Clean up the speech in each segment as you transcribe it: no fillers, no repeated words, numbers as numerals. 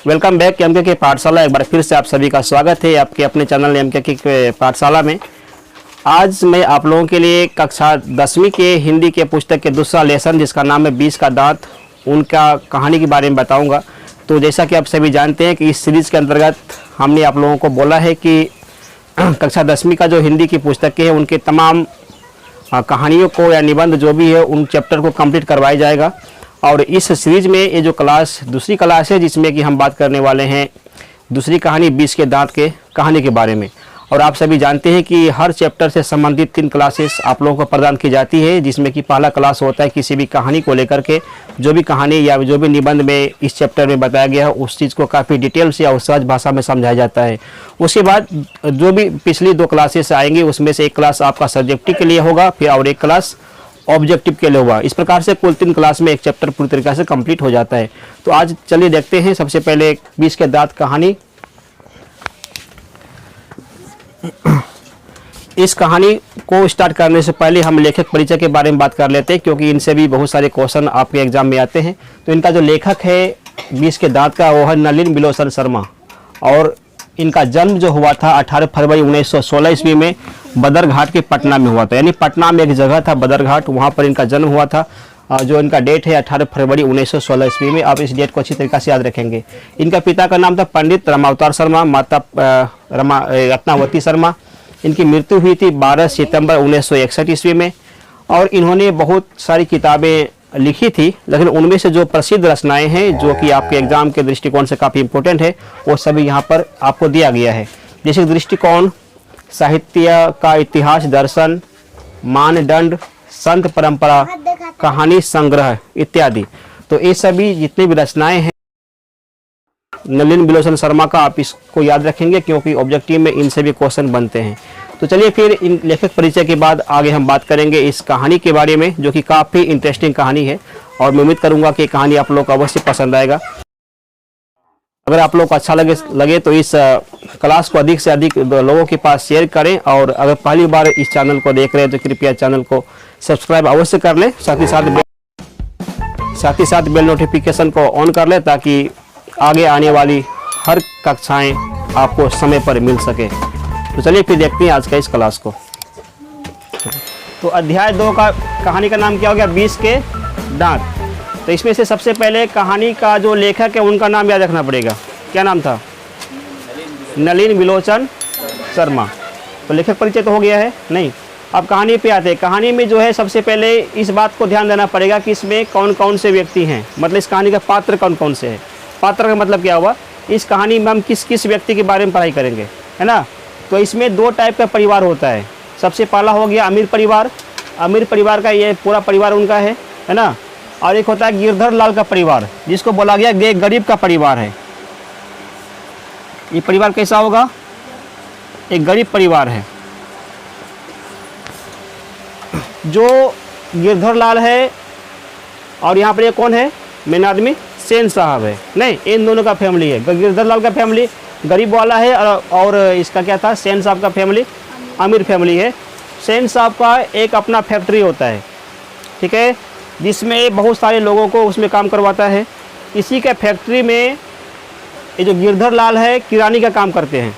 Welcome back MK की पाठशाला। एक बार फिर से आप सभी का स्वागत है आपके अपने चैनल एमके की पाठशाला में। आज मैं आप लोगों के लिए कक्षा 10वीं के हिंदी के पुस्तक के दूसरा लेसन जिसका नाम है 20 का दांत, उनका कहानी के बारे में बताऊंगा। तो जैसा कि आप सभी जानते हैं कि इस सीरीज़ के अंतर्गत हमने आप लोगों को बोला है कि कक्षा 10वीं का जो हिंदी की पुस्तकें हैं उनके तमाम कहानियों को या निबंध जो भी है उन चैप्टर को कंप्लीट करवाया जाएगा। और इस सीरीज में ये जो क्लास दूसरी क्लास है जिसमें कि हम बात करने वाले हैं दूसरी कहानी 20 के दांत के कहानी के बारे में। और आप सभी जानते हैं कि हर चैप्टर से संबंधित 3 क्लासेस आप लोगों को प्रदान की जाती है, जिसमें कि पहला क्लास होता है किसी भी कहानी को लेकर के, जो भी कहानी या जो भी निबंध में इस चैप्टर में बताया गया है उस चीज़ को काफ़ी डिटेल से और सहज भाषा में समझाया जाता है। उसके बाद जो भी पिछली 2 क्लासेस आएंगी उसमें से एक क्लास आपका सब्जेक्टिव के लिए होगा, फिर और एक क्लास ऑब्जेक्टिव के लिए होगा। इस प्रकार से कुल 3 क्लास में एक चैप्टर पूरी तरीके से कंप्लीट हो जाता है। तो आज चलिए देखते हैं सबसे पहले 20 के दांत कहानी। इस कहानी को स्टार्ट करने से पहले हम लेखक परिचय के बारे में बात कर लेते हैं, क्योंकि इनसे भी बहुत सारे क्वेश्चन आपके एग्जाम में आते हैं। तो इनका जो लेखक है 20 के दांत का वो है नलिन बिलोचन शर्मा, और इनका जन्म जो हुआ था 18 फरवरी 1916 ईस्वी में बदरघाट के पटना में हुआ था। यानी पटना में एक जगह था बदरघाट, वहाँ पर इनका जन्म हुआ था। जो इनका डेट है 18 फरवरी 1916 ईस्वी में। आप इस डेट को अच्छी तरीके से याद रखेंगे। इनका पिता का नाम था पंडित रमावतार शर्मा, माता रत्नावती शर्मा। इनकी मृत्यु हुई थी 12 सितंबर 1961 ईस्वी में। और इन्होंने बहुत सारी किताबें लिखी थी, लेकिन उनमें से जो प्रसिद्ध रचनाएं हैं जो कि आपके एग्जाम के दृष्टिकोण से काफ़ी इंपॉर्टेंट है वो सभी यहाँ पर आपको दिया गया है। जैसे दृष्टिकोण, साहित्य का इतिहास, दर्शन, मानदंड, संत परंपरा, कहानी संग्रह इत्यादि। तो ये सभी जितनी भी रचनाएं हैं नलिन बिलोचन शर्मा का, आप इसको याद रखेंगे क्योंकि ऑब्जेक्टिव में इनसे भी क्वेश्चन बनते हैं। तो चलिए फिर इन लेखक परिचय के बाद आगे हम बात करेंगे इस कहानी के बारे में, जो कि काफ़ी इंटरेस्टिंग कहानी है। और मैं उम्मीद करूंगा कि कहानी आप लोग को अवश्य पसंद आएगा। अगर आप लोग को अच्छा लगे तो इस क्लास को अधिक से अधिक लोगों के पास शेयर करें। और अगर पहली बार इस चैनल को देख रहे हैं तो कृपया चैनल को सब्सक्राइब अवश्य कर लें, साथ ही साथ बेल नोटिफिकेशन को ऑन कर लें ताकि आगे आने वाली हर कक्षाएं आपको समय पर मिल सके। तो चलिए फिर देखते हैं आज का इस क्लास को। तो अध्याय 2 का कहानी का नाम क्या हो गया? 20 के दांत। तो इसमें से सबसे पहले कहानी का जो लेखक है उनका नाम याद रखना पड़ेगा। क्या नाम था? नलिन बिलोचन शर्मा। तो लेखक परिचय तो हो गया है नहीं। अब कहानी पे आते हैं। कहानी में जो है सबसे पहले इस बात को ध्यान देना पड़ेगा कि इसमें कौन कौन से व्यक्ति हैं, मतलब इस कहानी का पात्र कौन कौन से हैं। पात्र का मतलब क्या हुआ? इस कहानी में हम किस किस व्यक्ति के बारे में पढ़ाई करेंगे, है ना। तो इसमें 2 टाइप का परिवार होता है। सबसे पहला हो गया अमीर परिवार। अमीर परिवार का ये पूरा परिवार उनका है ना। और एक होता है गिरधर लाल का परिवार, जिसको बोला गया ये गरीब का परिवार है। ये परिवार कैसा होगा? एक गरीब परिवार है। जो गिरधर लाल है और यहाँ पर ये कौन है मेन आदमी? सेन साहब है। नहीं, इन दोनों का फैमिली है। गिरधर लाल का फैमिली गरीब वाला है और इसका क्या था, सेन साहब का फैमिली अमीर फैमिली है। सेन साहब का एक अपना फैक्ट्री होता है, ठीक है, जिसमें बहुत सारे लोगों को उसमें काम करवाता है। इसी के फैक्ट्री में ये जो गिरधर लाल है किरानी का काम करते हैं,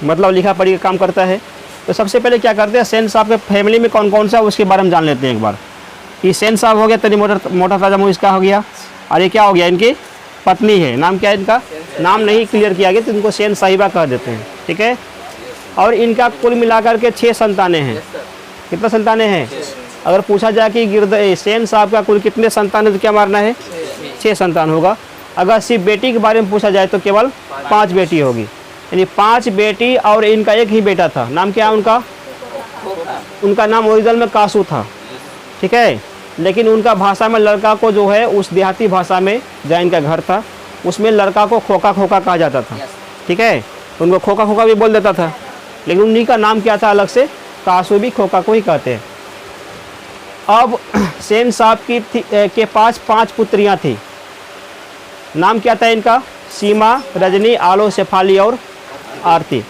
मतलब लिखा पढ़ी का काम करता है। तो सबसे पहले क्या करते हैं, सेन साहब के फैमिली में कौन कौन सा उसके बारे में जान लेते हैं एक बार। कि सेन साहब हो गया, तनी मोटा ताजा मुँह इसका हो गया। और ये क्या हो गया? इनकी पत्नी है। नाम क्या है इनका? नाम नहीं क्लियर किया गया तो इनको सेन साहिबा कह देते हैं, ठीक है। और इनका कुल मिलाकर के 6 संतानें हैं। कितना संतानें हैं? अगर पूछा जाए कि सेन साहब का कुल कितने संतान है तो क्या मारना है? 6 संतान होगा। अगर सिर्फ बेटी के बारे में पूछा जाए तो केवल 5 बेटी होगी। यानी 5 बेटी और इनका एक ही बेटा था। नाम क्या है उनका? उनका नाम ओरिजिनल में कासू था, ठीक है। लेकिन उनका भाषा में लड़का को जो है उस देहाती भाषा में जहाँ इनका घर था उसमें लड़का को खोका खोका कहा जाता था, ठीक है। उनको खोका खोका भी बोल देता था, लेकिन उन्हीं का नाम क्या था अलग से? कासू भी खोका को ही कहते हैं। अब सेन साहब के पास 5 पुत्रियां थी। नाम क्या था इनका? सीमा, रजनी, आलो, शेफाली और आरती।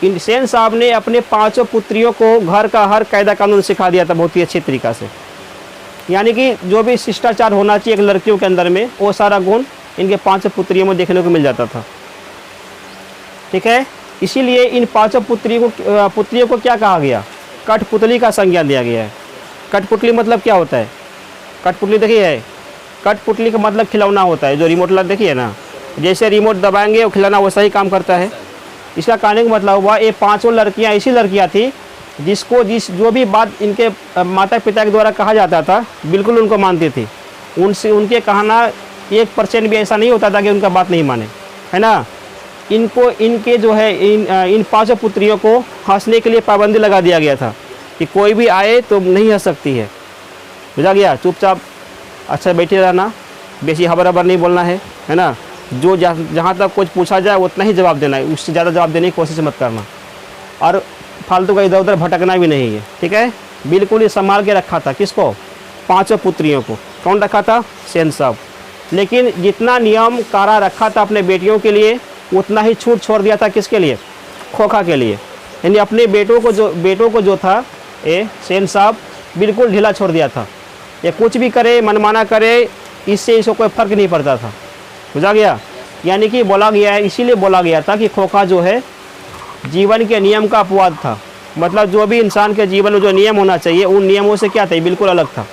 इन सेन साहब ने अपने 5 पुत्रियों को घर का हर कायदा कानून सिखा दिया था बहुत ही अच्छे तरीक़ा से। यानी कि जो भी शिष्टाचार होना चाहिए एक लड़कियों के अंदर में वो सारा गुण इनके 5 पुत्रियों में देखने को मिल जाता था। ठीक है, इसीलिए इन 5 पुत्रियों को क्या कहा गया? कठपुतली का संज्ञा दिया गया है। कठपुतली मतलब क्या होता है? कठपुतली देखिए है, कठपुतली का मतलब खिलौना होता है। जो रिमोट देखिए ना, जैसे रिमोट दबाएंगे वो खिलौना वैसा ही काम करता है। इसका कहने का मतलब हुआ ये 5 लड़कियां ऐसी लड़कियां थी जो भी बात इनके माता पिता के द्वारा कहा जाता था बिल्कुल उनको मानती थी। उनके कहना 1% भी ऐसा नहीं होता था कि उनका बात नहीं माने, है ना। इनके जो है इन 5 पुत्रियों को हंसने के लिए पाबंदी लगा दिया गया था कि कोई भी आए तो नहीं हंस सकती है। बुझा गया? चुपचाप अच्छा बैठे रहना, बेसी हबर नहीं बोलना है ना। जो जहाँ तक कुछ पूछा जाए उतना ही जवाब देना है, उससे ज़्यादा जवाब देने की कोशिश मत करना, और फालतू का इधर उधर भटकना भी नहीं है। ठीक है, बिल्कुल ही संभाल के रखा था। किसको? 5 पुत्रियों को। कौन रखा था? सेन साहब। लेकिन जितना नियम कारा रखा था अपने बेटियों के लिए उतना ही छूट छोड़ दिया था। किसके लिए? खोखा के लिए। यानी अपने बेटों को जो था ये सेन साहब बिल्कुल ढीला छोड़ दिया था। ये कुछ भी करे, मनमाना करे, इससे इसको कोई फ़र्क नहीं पड़ता था। बुझा गया? यानी कि बोला गया है, इसीलिए बोला गया था कि खोखा जो है जीवन के नियम का अपवाद था। मतलब जो भी इंसान के जीवन में जो नियम होना चाहिए उन नियमों से क्या था, बिल्कुल अलग था,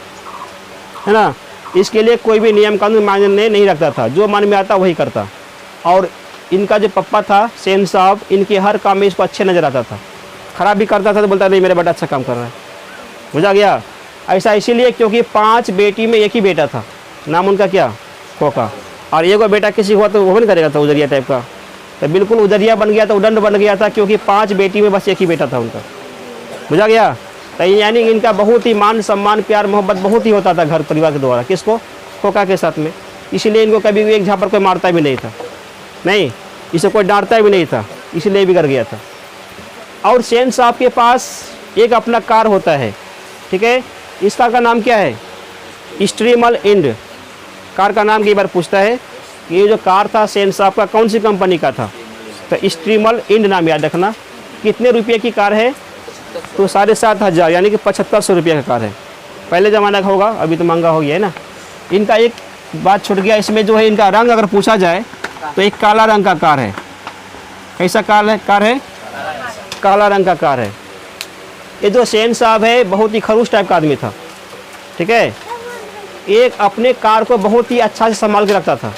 है ना। इसके लिए कोई भी नियम कानून मायने नहीं रखता था, जो मन में आता वही करता। और इनका जो पप्पा था सेन साहब, इनके हर काम में इसको अच्छे नज़र आता था। ख़राब भी करता था तो बोलता नहीं मेरा बेटा अच्छा काम कर रहा है। बुझा गया? ऐसा इसीलिए क्योंकि 5 बेटी में एक ही बेटा था, नाम उनका क्या? खोखा। और एक बेटा किसी हुआ तो वो नहीं करेगा था, उजरिया टाइप का, तो बिल्कुल उजरिया बन गया था, उदंड बन गया था, क्योंकि 5 बेटी में बस एक ही बेटा था उनका। बुझा गया? तो यानी इनका बहुत ही मान सम्मान प्यार मोहब्बत बहुत ही होता था घर परिवार के द्वारा। किसको? खोखा के साथ में। इसीलिए इनको कभी भी एक झापड़ कोई मारता भी नहीं था, नहीं इसे कोई डांटता भी नहीं था, इसलिए बिगड़ गया था। और सेन साहब के पास एक अपना कार होता है। ठीक है, इस कार का नाम क्या है? स्ट्रीमल इंड। कार का नाम कई बार पूछता है कि ये जो कार था सेन साहब का कौन सी कंपनी का था, तो स्ट्रीमल इंड नाम याद रखना। कितने रुपये की कार है? तो 7,500 यानी कि 7500 रुपये का कार है। पहले ज़माना का होगा, अभी तो महंगा हो गया है ना। इनका एक बात छूट गया, इसमें जो है इनका रंग अगर पूछा जाए तो एक काला रंग का कार है। कैसा कार है? काला रंग का कार है। ये जो सेन साहब है बहुत ही खड़ूस टाइप का आदमी था। ठीक है, एक अपने कार को बहुत ही अच्छा से संभाल के रखता था।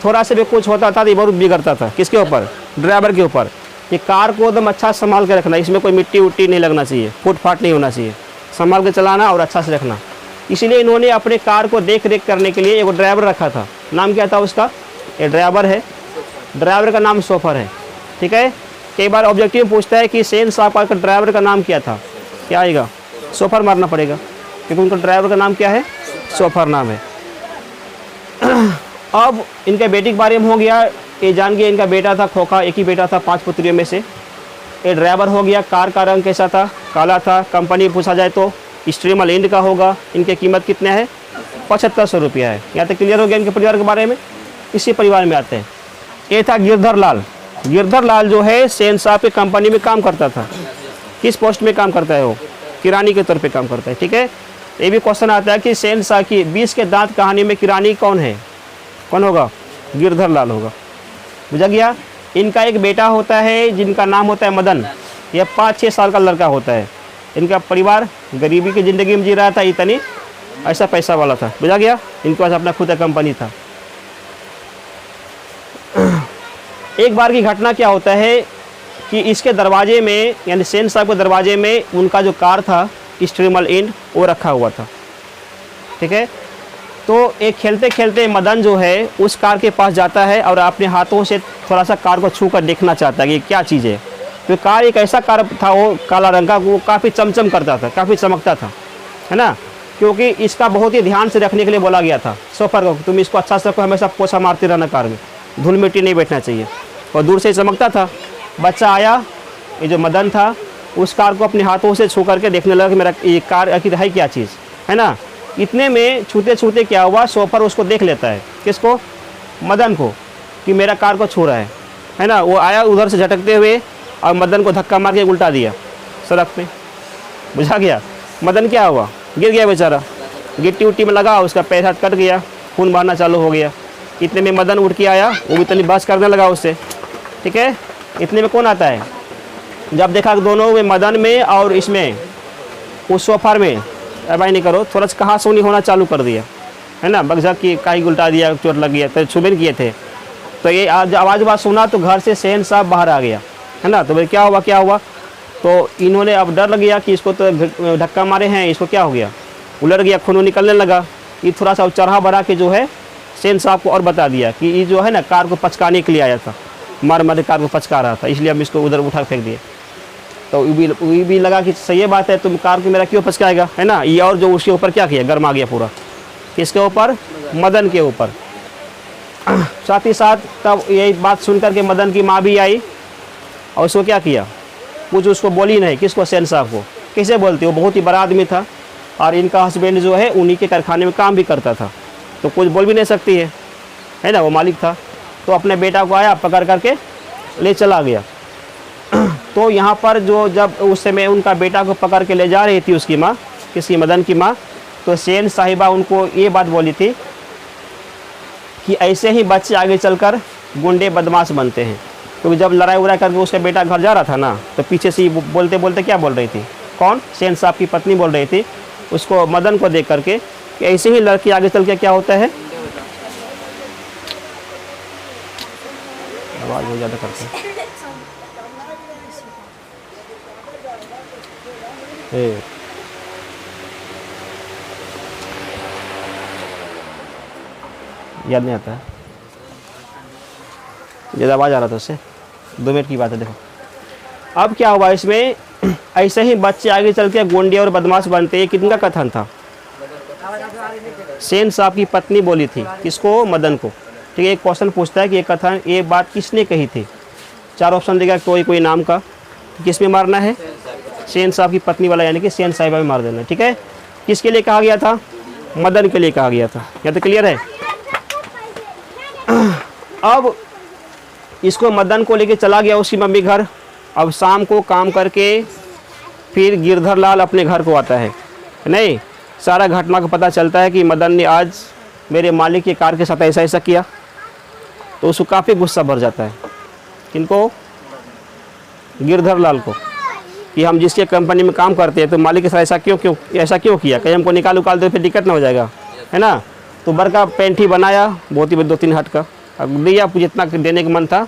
थोड़ा सा भी कुछ होता था तो ये बहुत बिगड़ता था। किसके ऊपर? ड्राइवर के ऊपर। ये कार को एकदम अच्छा संभाल के रखना, इसमें कोई मिट्टी उट्टी नहीं लगना चाहिए, फूट फाट नहीं होना चाहिए, संभाल के चलाना और अच्छा से रखना। इसीलिए इन्होंने अपने कार को देख रेख करने के लिए एक ड्राइवर रखा था। नाम क्या था उसका? ये ड्राइवर है, ड्राइवर का नाम सोफर है। ठीक है, कई बार ऑब्जेक्टिव पूछता है कि सेन साहब का ड्राइवर का नाम क्या था, क्या आएगा? सोफर मारना पड़ेगा, क्योंकि उनका ड्राइवर का नाम क्या है? सोफर नाम है। अब इनके बेटी के बारे में हो गया, ये जान गया इनका बेटा था खोखा, एक ही बेटा था 5 पुत्रियों में से। ये ड्राइवर हो गया। कार का रंग कैसा था? काला था। कंपनी पूछा जाए तो स्ट्रीमल इंड का होगा। इनकी कीमत कितने है? 7500 रुपया है। यहाँ तक क्लियर हो गया इनके परिवार के बारे में। इसी परिवार में आते हैं। ये था गिरधर लाल। गिरधर लाल जो है सेन साहब की कंपनी में काम करता था। किस पोस्ट में काम करता है वो? किरानी के तौर पे काम करता है। ठीक है, ये भी क्वेश्चन आता है कि सेन साहब की 20 के दांत कहानी में किरानी कौन है? कौन होगा? गिरधर लाल होगा। बुझा गया? इनका एक बेटा होता है जिनका नाम होता है मदन। यह 5-6 साल का लड़का होता है। इनका परिवार गरीबी की ज़िंदगी में जी रहा था, इतनी ऐसा पैसा वाला था। बुझा गया? इनके पास अपना खुद का कंपनी था। एक बार की घटना क्या होता है कि इसके दरवाजे में, यानी सेन साहब के दरवाजे में उनका जो कार था स्ट्रीमल इंड वो रखा हुआ था। ठीक है, तो एक खेलते खेलते मदन जो है उस कार के पास जाता है और अपने हाथों से थोड़ा सा कार को छू कर देखना चाहता है कि क्या चीज़ है। तो कार एक ऐसा कार था वो काला रंग का, वो काफ़ी चमचम करता था, काफ़ी चमकता था, है ना। क्योंकि इसका बहुत ही ध्यान से रखने के लिए बोला गया था सोफर को, तुम इसको अच्छा से रखो, हमेशा पोछा मारते रहना, कार में धूल मिट्टी नहीं बैठना चाहिए। और दूर से चमकता था। बच्चा आया, ये जो मदन था उस कार को अपने हाथों से छू करके देखने लगा कि मेरा ये कार आखिर है क्या चीज़, है ना। इतने में छूते छूते क्या हुआ, सोफर उसको देख लेता है। किसको? मदन को, कि मेरा कार को छू रहा है ना। वो आया उधर से झटकते हुए और मदन को धक्का मार के उल्टा दिया सड़क पे। बुझा गया? मदन क्या हुआ? गिर गया बेचारा, गिट्टी उट्टी में लगा, उसका पैर हाथ कट गया, खून बहना चालू हो गया। इतने में मदन उठ के आया, वो भी तनी बहस करने लगा उससे, ठीक है। इतने में कौन आता है, जब देखा कि दोनों में, मदन में और इसमें उस सोफर में, भाई नहीं करो, थोड़ा सा कहाँ सोनी होना चालू कर दिया, है ना, बगझक की काही उल्टा दिया, चोट लग गया, तो सुबह किए थे। तो ये आवाज़ सुना तो घर से सेन साहब बाहर आ गया, है ना। तो भाई क्या हुआ क्या हुआ, तो इन्होंने अब डर लग गया कि इसको तो धक्का मारे हैं, इसको क्या हो गया, उलट गया, खून निकलने लगा। ये थोड़ा सा चढ़ा बढ़ा के जो है सेन साहब को और बता दिया कि ये जो है ना कार को पचकाने के लिए आया था, मार मार कार को पचका रहा था, इसलिए हम इसको उधर उठा फेंक दिए। तो ये भी लगा कि सही बात है, तुम कार को मेरा क्यों पचकाएगा, है ना। ये और जो उसके ऊपर क्या किया, गर्म आ गया पूरा, किसके ऊपर, मदन के ऊपर। साथ ही साथ तब यही बात सुनकर के मदन की माँ भी आई और उसको क्या किया, कुछ उसको बोली नहीं, किसको, सेन साहब को। कैसे बोलती, वो बहुत ही बड़ा आदमी था और इनका हस्बैंड जो है उन्हीं के कारखाने में काम भी करता था, तो कुछ बोल भी नहीं सकती है ना, वो मालिक था। तो अपने बेटा को आया, पकड़ करके ले चला गया। तो यहाँ पर जो जब उस समय उनका बेटा को पकड़ के ले जा रही थी उसकी माँ, किसी मदन की माँ, तो सेन साहिबा उनको ये बात बोली थी कि ऐसे ही बच्चे आगे चलकर गुंडे बदमाश बनते हैं। क्योंकि जब लड़ाई उड़ाई करके उसका बेटा घर जा रहा था ना, तो पीछे से बोलते बोलते क्या बोल रही थी, कौन, सेन साहब की पत्नी बोल रही थी उसको, मदन को देख करके, कि ऐसे ही लड़की आगे चल के क्या होता है, आवाज़ बहुत ज़्यादा करते हैं, याद नहीं आता है, ज़्यादा आवाज़ आ रहा था उससे, 2 मिनट की बात है। देखो अब क्या हुआ इसमें, ऐसे ही बच्चे आगे चल के गुंडे और बदमाश बनते हैं, कितना कथन था, सेन साहब की पत्नी बोली थी, किसको, मदन को, ठीक है। एक क्वेश्चन पूछता है कि ये कथन, ये बात किसने कही थी, 4 ऑप्शन देगा, कोई नाम का, किस में मारना है, सेन साहब की पत्नी वाला, यानी कि सेन साहिबा में मार देना, ठीक है। किसके लिए कहा गया था, मदन के लिए कहा गया था, या तो क्लियर है। अब इसको मदन को लेके चला गया उसकी मम्मी घर। अब शाम को काम करके फिर गिरधर लाल अपने घर को आता है, नहीं, सारा घटना को पता चलता है कि मदन ने आज मेरे मालिक की कार के साथ ऐसा ऐसा किया। तो उसको काफ़ी गुस्सा भर जाता है, किनको, गिरधर लाल को, कि हम जिसके कंपनी में काम करते हैं तो मालिक के साथ ऐसा क्यों किया, कहीं हमको निकाल उकाल दे फिर दिक्कत ना हो जाएगा, है ना। तो बड़का पेंठी बनाया, बहुत ही 2-3 हट का, दिया, जितना देने का मन था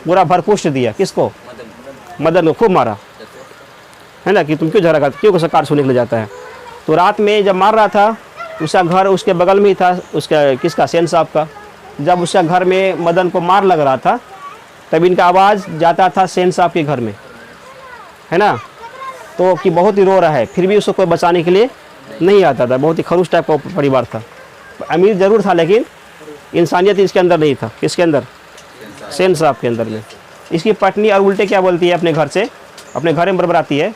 पूरा भरपूर दिया, किसको, मदन को खूब मारा, है ना, कि तुम क्यों झगड़ा, क्यों कार छूने के लिए जाता है। तो रात में जब मार रहा था, उसका घर उसके बगल में ही था, उसका किसका, सेन साहब का। जब उसका घर में मदन को मार लग रहा था, तब इनका आवाज़ जाता था सेन साहब के घर में, है ना। तो कि बहुत ही रो रहा है, फिर भी उसको कोई बचाने के लिए नहीं आता था, बहुत ही खरूस टाइप का परिवार था, अमीर ज़रूर था लेकिन इंसानियत इसके अंदर नहीं था, किसके अंदर, सेन साहब के अंदर में। इसकी पत्नी और उल्टे क्या बोलती है अपने घर से, अपने घर में बरबराती है,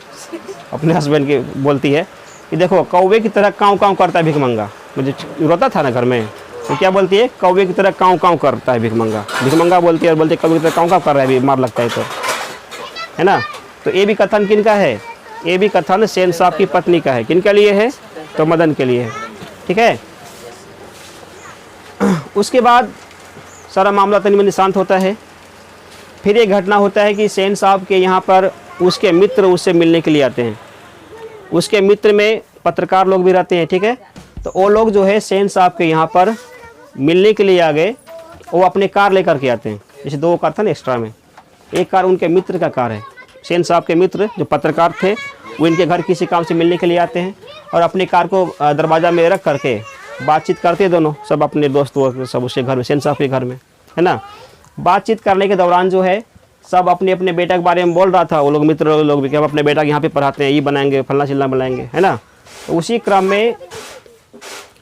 अपने हस्बैंड के बोलती है कि देखो कौवे की तरह काँव काँव करता है भिखमंगा, मुझे रोता था ना घर में, तो क्या बोलती है, कौवे की तरह काँव काँव करता है भिखमंगा बोलती है, और बोलती है कौवे की तरह काँव काँव कर रहा है, मार लगता है तो, है ना। तो ये भी कथन किन का है, ये भी कथन सेन साहब की पत्नी का है, किन के लिए है, तो मदन के लिए है, ठीक है। उसके बाद सारा मामला तनी मनी शांत होता है। फिर एक घटना होता है कि सेन साहब के यहाँ पर उसके मित्र उससे मिलने के लिए आते हैं। उसके मित्र में पत्रकार लोग भी रहते हैं, ठीक है। तो वो लोग जो है सेन साहब के यहाँ पर मिलने के लिए आ गए, वो अपने कार लेकर के आते हैं। जैसे 2 कार था ना एक्स्ट्रा में, एक कार उनके मित्र का कार है। सेन साहब के मित्र जो पत्रकार थे वो इनके घर किसी काम से मिलने के लिए आते हैं और अपनी कार को दरवाज़ा में रख करके बातचीत करते हैं दोनों, सब अपने दोस्त सब उसके घर में, सेन साहब के घर में, है ना। बातचीत करने के दौरान जो है सब अपने अपने बेटा के बारे में बोल रहा था, वो लोग मित्र लोग भी कि हम अपने बेटा के यहाँ पे पढ़ाते हैं, ये बनाएंगे, फलना चिल्ला बनाएंगे, है ना। तो उसी क्रम में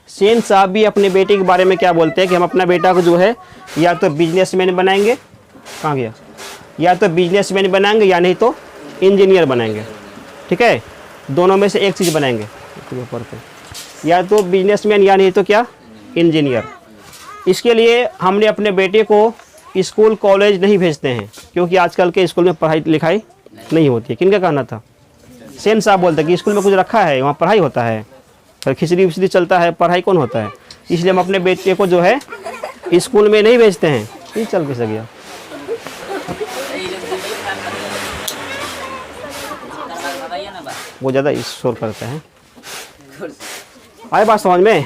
सेन साहब भी अपने बेटे के बारे में क्या बोलते हैं कि हम अपना बेटा को जो है या तो बिजनेसमैन बनाएंगे, कहाँ गया, या तो बिजनेसमैन बनाएंगे या नहीं तो इंजीनियर बनाएंगे, ठीक है। दोनों में से एक चीज़ बनाएंगे, या तो बिजनेसमैन या नहीं तो क्या, इंजीनियर। इसके लिए हमने अपने बेटे को स्कूल कॉलेज नहीं भेजते हैं, क्योंकि आजकल के स्कूल में पढ़ाई लिखाई नहीं होती है। किनका कहना था, सेन साहब बोलते हैं कि स्कूल में कुछ रखा है, वहाँ पढ़ाई होता है, खिचड़ी विचड़ी चलता है, पढ़ाई कौन होता है। इसलिए हम अपने बेटे को जो है स्कूल में नहीं भेजते हैं। ये चल कैसे गया? वो ज़्यादा शोर करते हैं। आए बात समझ में?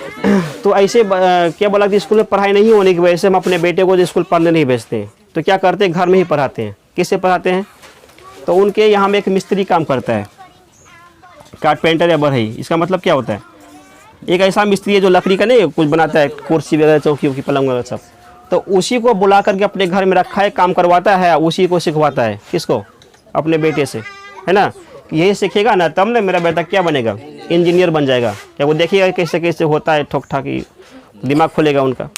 तो ऐसे क्या बोला कि स्कूल में पढ़ाई नहीं होने की वजह से हम अपने बेटे को स्कूल पढ़ने नहीं भेजते हैं। तो क्या करते हैं, घर में ही पढ़ाते हैं। किससे पढ़ाते हैं? तो उनके यहाँ में एक मिस्त्री काम करता है, कारपेंटर या बढ़ई। इसका मतलब क्या होता है? एक ऐसा मिस्त्री है जो लकड़ी का नहीं कुछ बनाता है, कुर्सी वगैरह, चौकी की, पलंग वगैरह सब। तो उसी को बुला करके अपने घर में रखा है, काम करवाता है, उसी को सिखवाता है। किसको? अपने बेटे से, है ना। यही सीखेगा ना तब ना मेरा बेटा क्या बनेगा, इंजीनियर बन जाएगा। क्या वो देखिएगा कैसे कैसे होता है, ठोक ठाकी, दिमाग खुलेगा उनका।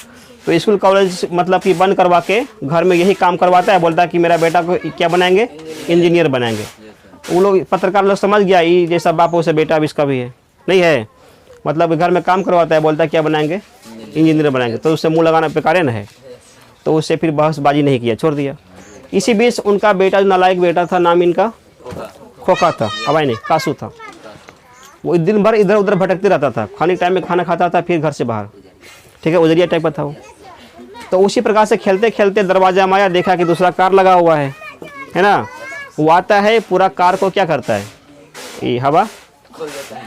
तो स्कूल कॉलेज मतलब कि बंद करवा के घर में यही काम करवाता है, बोलता है कि मेरा बेटा को क्या बनाएंगे, इंजीनियर बनाएंगे। तो वो लोग, पत्रकार लोग समझ गया ये जैसा बाप वैसे बेटा भी इसका भी है, नहीं है। मतलब घर में काम करवाता है, बोलता है क्या बनाएंगे, इंजीनियर बनाएंगे। तो उससे मुँह लगाना बेकार है ना है। तो उससे फिर बहसबाजी नहीं किया, छोड़ दिया। इसी बीच उनका बेटा जो नालायक बेटा था, नाम इनका खोखा था, हवाई नहीं कासू था। वो दिन भर इधर उधर भटकते रहता था, खाने टाइम में खाना खाता था, फिर घर से बाहर, ठीक है, उजरिया टाइप का था वो। तो उसी प्रकार से खेलते खेलते दरवाजा में आया, देखा कि दूसरा कार लगा हुआ है ना। वो आता है, पूरा कार को क्या करता है, ये हवा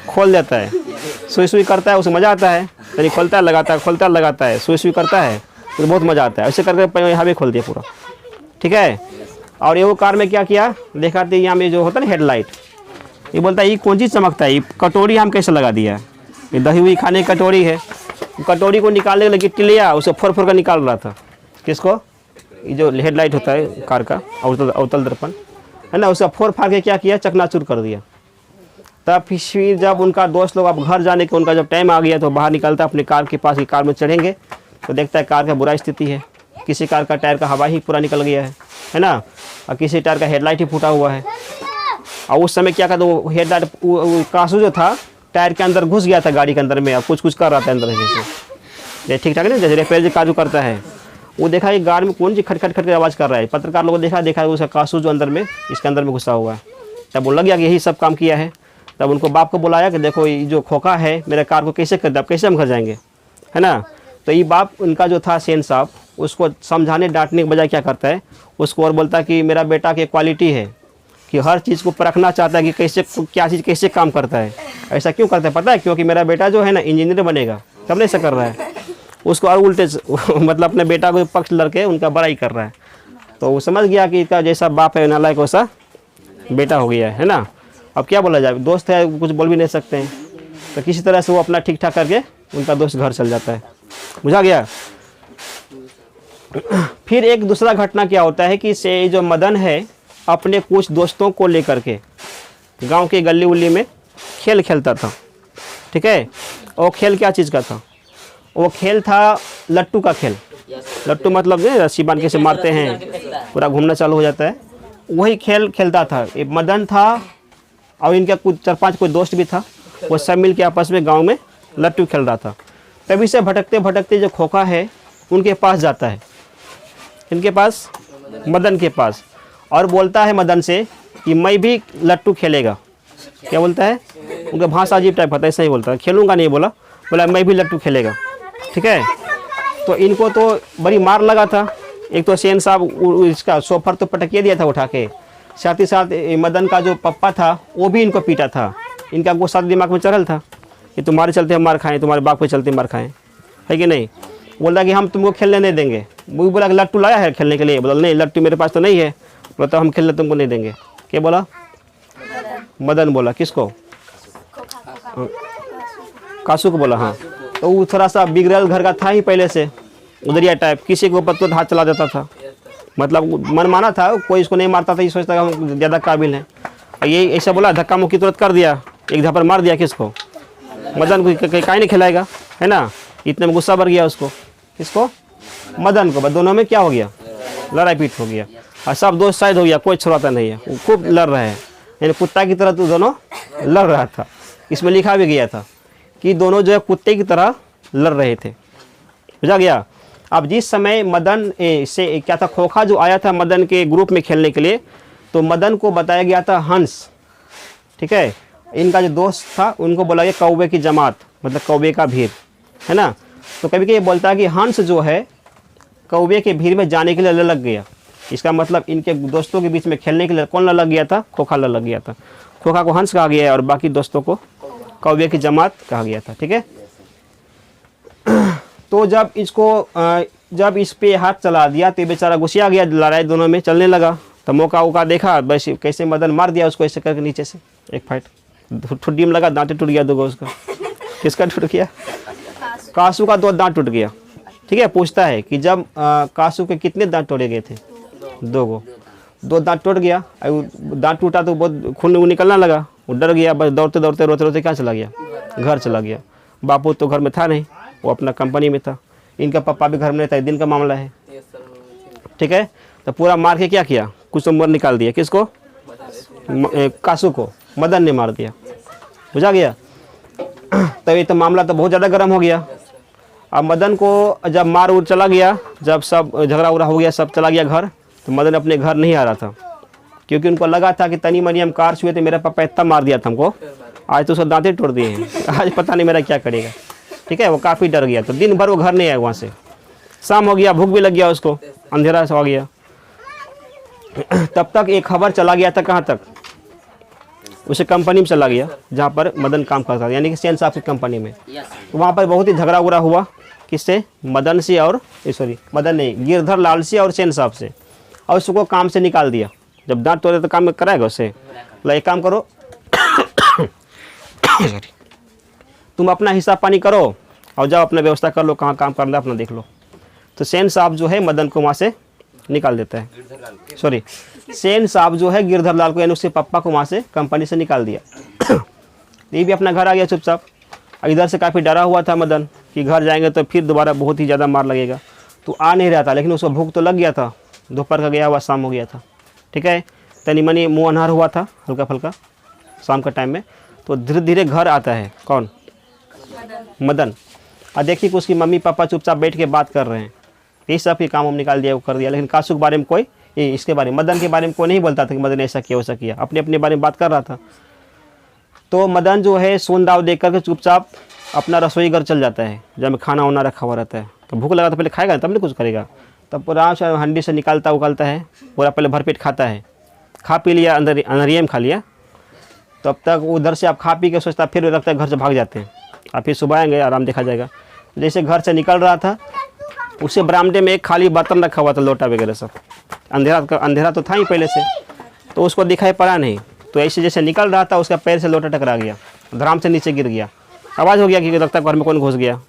खोल देता है, सुई सुई करता है, उसे मज़ा आता है। यानी खोलता है लगाता है, खोलता है लगाता है, सुई सुई करता है, तो बहुत मज़ा आता है। ऐसे करके हवा खोल दिया पूरा, ठीक है। और ये वो कार में क्या किया, देखा तो यहाँ में जो होता है ना हेडलाइट, ये बोलता है ये कौन चीज़ चमकता है, ये कटोरी हम कैसे लगा दिया, ये दही हुई खाने की कटोरी है। कटोरी को निकालने लगी, टिलिया उसे फोड़ फोड़ कर निकाल रहा था। किसको? ये जो हेडलाइट होता है कार का, अवतल दर्पण है ना, उसका फोड़ फाड़ के क्या किया, चकनाचूर कर दिया। तब फिर जब उनका दोस्त लोग अब घर जाने का उनका जब टाइम आ गया, तो बाहर निकलता अपनी कार के पास, की कार में चढ़ेंगे तो देखता है कार का बुरा स्थिति है। किसी कार का टायर का हवा ही पूरा निकल गया है ना, और किसी टायर का हेडलाइट ही फूटा हुआ है। और उस समय क्या कहते, वो हेडलाइट कासू जो था टायर के अंदर घुस गया था गाड़ी के अंदर में, और कुछ कुछ कर रहा था अंदर जैसे ठीक ठाक नहीं, जैसे रिपेयर काजू करता है। वो देखा कि गाड़ी में कौन सी खट खट खट के आवाज़ कर रहा है। पत्रकार लोगों ने देखा उसका कासू जो अंदर में, इसके अंदर में घुसा हुआ है। तब वो लग गया कि यही सब काम किया है। तब उनको बाप को बुलाया कि देखो ये जो खोखा है मेरे कार को कैसे कर दिया, अब कैसे हम घर जाएंगे, है ना। तो ये बाप उनका जो था सेन साहब, उसको समझाने डांटने के बजाय क्या करता है, उसको और बोलता है कि मेरा बेटा की क्वालिटी है कि हर चीज़ को परखना चाहता है कि कैसे क्या चीज़ कैसे काम करता है। ऐसा क्यों करता है पता है? क्योंकि मेरा बेटा जो है ना इंजीनियर बनेगा। कब नहीं ऐसा कर रहा है, उसको और उल्टे मतलब अपने बेटा को पक्ष लड़के उनका बड़ाई कर रहा है। तो वो समझ गया कि इसका जैसा बाप है नालायक वैसा बेटा हो गया है ना। अब क्या बोला जाए, दोस्त है, कुछ बोल भी नहीं सकते हैं। तो किसी तरह से वो अपना ठीक ठाक करके उनका दोस्त घर चल जाता है। बुझा गया। फिर एक दूसरा घटना क्या होता है कि से जो मदन है अपने कुछ दोस्तों को लेकर के गांव के गली उल्ली में खेल खेलता था, ठीक है। और खेल क्या चीज़ का था? वो खेल था लट्टू का खेल। लट्टू मतलब रस्सी बांध के से मारते हैं, पूरा घूमना चालू हो जाता है। वही खेल खेलता था। एक मदन था और इनका कुछ 4-5 कोई दोस्त भी था। वो सब मिल के आपस में गाँव में लट्टू खेल रहा था। तभी से भटकते भटकते जो खोखा है उनके पास जाता है, इनके पास, मदन के पास, और बोलता है मदन से कि मैं भी लट्टू खेलेगा। क्या बोलता है? उनका भाषा अजीब टाइप होता है, ऐसा ही बोलता है। खेलूंगा नहीं बोला, बोला मैं भी लट्टू खेलेगा, ठीक है। तो इनको तो बड़ी मार लगा था। एक तो सेन साहब इसका सोफर तो पटकिए दिया था उठा के, साथ ही साथ मदन का जो पप्पा था वो भी इनको पीटा था। इनका गुस्सा दिमाग में चढ़ल था कि तुम्हारे चलते हम मार खाएं, तुम्हारे बाप के चलते मार खाएं, है कि नहीं। बोला कि हम तुमको खेलने नहीं देंगे। वो भी बोला कि लट्टू लाया है खेलने के लिए। बोला नहीं लट्टू मेरे पास तो नहीं है। बोला तो हम खेलने तुमको नहीं देंगे। क्या बोला? मदन बोला। किसको? कासू को बोला। हाँ, तो वो थोड़ा सा बिगड़ल घर का था ही पहले से, उधरिया टाइप, किसी के ऊपर तो हाथ चला देता था। मतलब मन माना था, कोई इसको नहीं मारता था, ये सोचता हम ज़्यादा काबिल हैं। और ये ऐसा बोला, धक्का मुक्की तुरंत कर दिया, एक झापड़ मार दिया। किसको? मदन को। काहे नहीं खिलाएगा, है ना। इतने में गुस्सा भर गया उसको। किसको? मदन को। बस दोनों में क्या हो गया, लड़ाई पीट हो गया। और सब दोस्त साइड हो गया, कोई छुड़ाता नहीं है। वो खूब लड़ रहे हैं, यानी कुत्ता की तरह तो दोनों लड़ रहा था। इसमें लिखा भी गया था कि दोनों जो है कुत्ते की तरह लड़ रहे थे। बुझा गया। अब जिस समय मदन से क्या था, खोखा जो आया था मदन के ग्रुप में खेलने के लिए, तो मदन को बताया गया था हंस, ठीक है। इनका जो दोस्त था उनको बोला गया कौवे की जमात, मतलब कौवे का भीड़, है ना। तो कभी कभी बोलता है कि हंस जो है कौवे के भीड़ में जाने के लिए ललक गया। इसका मतलब इनके दोस्तों के बीच में खेलने के लिए कौन ललक गया था? खोखा ललक गया था। खोखा को हंस कहा गया है और बाकी दोस्तों को कौवे की जमात कहा गया था। ठीक है, तो जब इस पे हाथ चला दिया तो बेचारा गुस्सा गया, लड़ाई दोनों में चलने लगा। तो मौका देखा, बस कैसे मदन मार दिया उसको ऐसे करके नीचे से एक फाइट, ठुड्डी में लगा, दांतें टूट गया दोगो उसका। किसका टूट गया? कासू का 2 दांत टूट गया। ठीक है, पूछता है कि जब कासू के कितने दांत तोड़े गए थे? 2 दांत टूट गया। दांत टूटा तो बहुत खून निकलना लगा, वो डर गया, बस दौड़ते दौड़ते रोते रोते क्या चला गया? घर चला गया। बापू तो घर में था नहीं, वो अपना कंपनी में था। इनका पापा भी घर में नहीं था, दिन का मामला है। ठीक है, तो पूरा मार के क्या किया? कुछ उम्र निकाल दिया। किसको? कासू को मदन ने मार दिया। बुझा गया? तब ये तो मामला तो बहुत ज़्यादा गर्म हो गया। अब मदन को जब मार उड़ चला गया, जब सब झगड़ा उगड़ा हो गया, सब चला गया घर, तो मदन अपने घर नहीं आ रहा था, क्योंकि उनको लगा था कि तनी मनी हम कार छुए थे, मेरा पापा इतना मार दिया था हमको, आज तो उसको दांते तोड़ दिए हैं, आज पता नहीं मेरा क्या करेगा। ठीक है, वो काफ़ी डर गया, तो दिन भर वो घर नहीं आया वहाँ से। शाम हो गया, भूख भी लग गया उसको, अंधेरा से हो गया। तब तक एक खबर चला गया था, कहाँ तक? उसे कंपनी में चला गया जहाँ पर मदन काम करता था, यानी कि सेन साहब की कंपनी में। तो वहाँ पर बहुत ही झगड़ा उगड़ा हुआ। किससे? मदन से और मदन नहीं, गिरधर लाल से और सेन साहब से, और उसको काम से निकाल दिया। जब दांत तोड़े तो काम कराएगा उससे? एक काम करो तुम अपना हिसाब पानी करो और जाओ अपना व्यवस्था कर लो, कहाँ काम करना अपना देख लो। तो सेन साहब जो है मदन को वहाँ से निकाल देता है, सेन साहब जो है गिरधर लाल को, यानी उसके पापा को वहाँ से कंपनी से निकाल दिया। ये भी अपना घर आ गया चुपचाप। इधर से काफ़ी डरा हुआ था मदन कि घर जाएंगे तो फिर दोबारा बहुत ही ज़्यादा मार लगेगा, तो आ नहीं रहा था। लेकिन उसको भूख तो लग गया था, दोपहर का गया हुआ, शाम हो गया था। ठीक है, तनी मनी मुँह अनहार हुआ था हल्का फुल्का शाम का टाइम में। तो धीरे धीरे घर आता है कौन? मदन। और देखिए कि उसकी मम्मी पापा चुपचाप बैठ के बात कर रहे हैं। ये सब के काम हम निकाल दिया, वो कर दिया। लेकिन कासू के बारे में कोई, इसके बारे में, मदन के बारे में कोई नहीं बोलता था कि मदन ऐसा किया वैसा किया, अपने अपने बारे में बात कर रहा था। तो मदन जो है सोन दाव देख करके चुपचाप अपना रसोई घर चल जाता है, जब खाना वाना रखा हुआ रहता है। तो भूख लगा तो पहले खाएगा तब नहीं कुछ करेगा। तब पूरा हंडी से निकालता उकालता है, पूरा पहले भरपेट खाता है, खा पी लिया, अंदर अंधरिया में खा लिया। तब तक उधर से आप खा पी के सोचता, फिर लगता है घर से भाग जाते हैं, और फिर सुबह आएंगे आराम देखा जाएगा। जैसे घर से निकल रहा था, उसे बरामदे में एक खाली बर्तन रखा हुआ था, लोटा वगैरह सब। अंधेरा तो था ही पहले से, तो उसको दिखाई पड़ा नहीं। तो ऐसे जैसे निकल रहा था, उसका पैर से लोटा टकरा गया, धराम से नीचे गिर गया। आवाज़ हो गया कि लगता है घर में कौन घुस गया।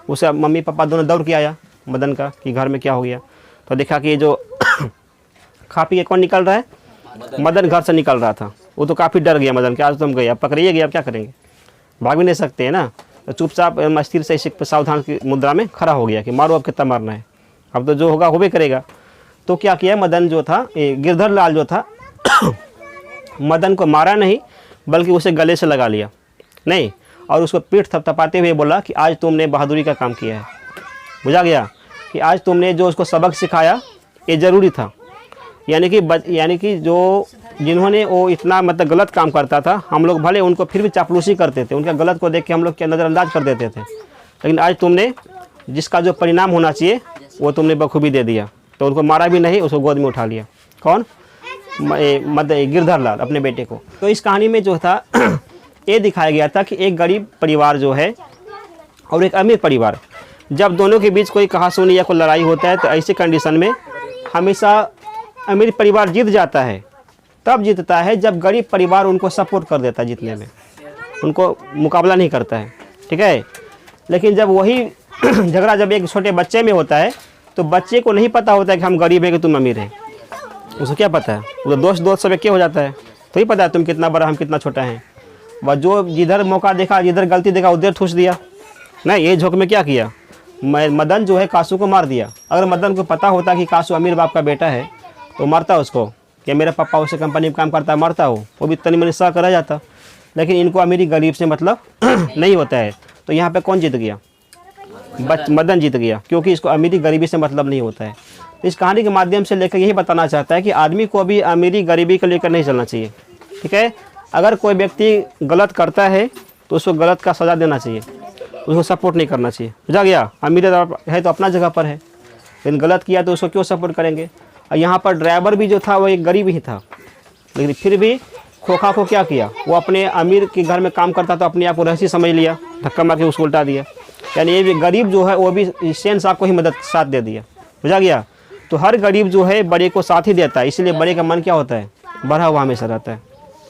उसे मम्मी पापा दोनों दौड़ के आया मदन का कि घर में क्या हो गया। तो देखा कि जो खा पी के कौन निकल रहा है? मदन घर से निकल रहा था। वो तो काफ़ी डर गया मदन, कि आज तुम गए, अब पकड़िए गए, अब क्या करेंगे, भाग भी नहीं सकते हैं ना। तो चुपचाप स्थिर से सावधान की मुद्रा में खड़ा हो गया कि मारो, अब कितना मारना है, अब तो जो होगा हो भी करेगा। तो क्या किया मदन जो था, गिरधर लाल जो था मदन को मारा नहीं, बल्कि उसे गले से लगा लिया नहीं, और उसको पीठ थपथपाते हुए बोला कि आज तुमने बहादुरी का काम किया है। बुझा गया कि आज तुमने जो उसको सबक सिखाया ये ज़रूरी था। यानी कि जो जिन्होंने वो इतना मतलब गलत काम करता था, हम लोग भले उनको फिर भी चापलूसी करते थे, उनका गलत को देख के हम लोग क्या नज़रअंदाज कर देते थे, लेकिन आज तुमने जिसका जो परिणाम होना चाहिए वो तुमने बखूबी दे दिया। तो उनको मारा भी नहीं, उसको गोद में उठा लिया। कौन? गिरधर लाल, अपने बेटे को। तो इस कहानी में जो था ये दिखाया गया था कि एक गरीब परिवार जो है और एक अमीर परिवार, जब दोनों के बीच कोई कहासुनी या कोई लड़ाई होता है, तो ऐसी कंडीशन में हमेशा अमीर परिवार जीत जाता है। तब जीतता है जब गरीब परिवार उनको सपोर्ट कर देता है, जीतने में उनको मुकाबला नहीं करता है। ठीक है, लेकिन जब वही झगड़ा जब एक छोटे बच्चे में होता है, तो बच्चे को नहीं पता होता है कि हम गरीब हैं कि तुम अमीर हैं। उसको क्या पता है? वो तो दोस्त सब एक हो जाता है, तो ही पता है तुम कितना बड़ा हम कितना छोटा हैं। वह जो जिधर मौका देखा, जिधर गलती देखा, उधर ठूस दिया। नहीं, ये झोंक में क्या किया, मदन जो है कासू को मार दिया। अगर मदन को पता होता कि कासू अमीर बाप का बेटा है तो मारता उसको, कि मेरा पापा उसे कंपनी में काम करता है, मारता हो, वो भी तनी मनी सा करा जाता। लेकिन इनको अमीरी गरीब से मतलब नहीं होता है। तो यहाँ पे कौन जीत गया? मदन जीत गया, क्योंकि इसको अमीरी गरीबी से मतलब नहीं होता है। इस कहानी के माध्यम से लेकर यही बताना चाहता है कि आदमी को अभी अमीरी गरीबी को लेकर नहीं चलना चाहिए। ठीक है, अगर कोई व्यक्ति गलत करता है तो उसको गलत का सज़ा देना चाहिए, उसको सपोर्ट नहीं करना चाहिए। बुझा गया? अमीर है तो अपना जगह पर है, लेकिन गलत किया तो उसको क्यों सपोर्ट करेंगे। और यहाँ पर ड्राइवर भी जो था वो एक गरीब ही था, लेकिन फिर भी खोखा को क्या किया, वो अपने अमीर के घर में काम करता था, अपने आप को रहसी समझ लिया, धक्का मार के उसको उल्टा दिया। यानी ये भी गरीब जो है वो भी शहंशाह को ही मदद साथ दे दिया, बुझा गया। तो हर गरीब जो है बड़े को साथ ही देता है, इसलिए बड़े का मन क्या होता है, बढ़ा हुआ हमेशा रहता है।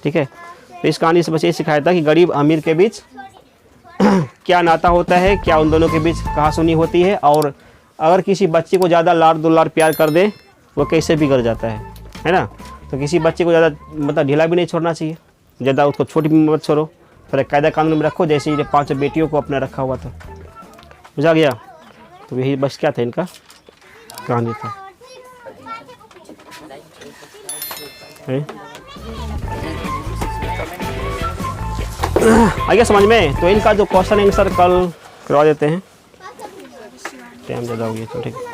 ठीक है, तो इस कहानी से बस ये सिखाया था कि गरीब अमीर के बीच क्या नाता होता है, क्या उन दोनों के बीच कहासुनी होती है, और अगर किसी बच्चे को ज़्यादा लाड दुलार प्यार कर दे वो कैसे बिगड़ जाता है ना। तो किसी बच्चे को ज़्यादा मतलब ढीला भी नहीं छोड़ना चाहिए, ज़्यादा उसको छोटी भी मत छोड़ो, पहले कायदा कानून में रखो, जैसे ये 5 बेटियों को अपना रखा हुआ था, बुझा गया। तो यही बस क्या था इनका कहानी था। आगे समझ में। तो इनका जो क्वेश्चन आंसर कल करवा देते हैं, टाइम ज़्यादा हो गया तो ठीक है।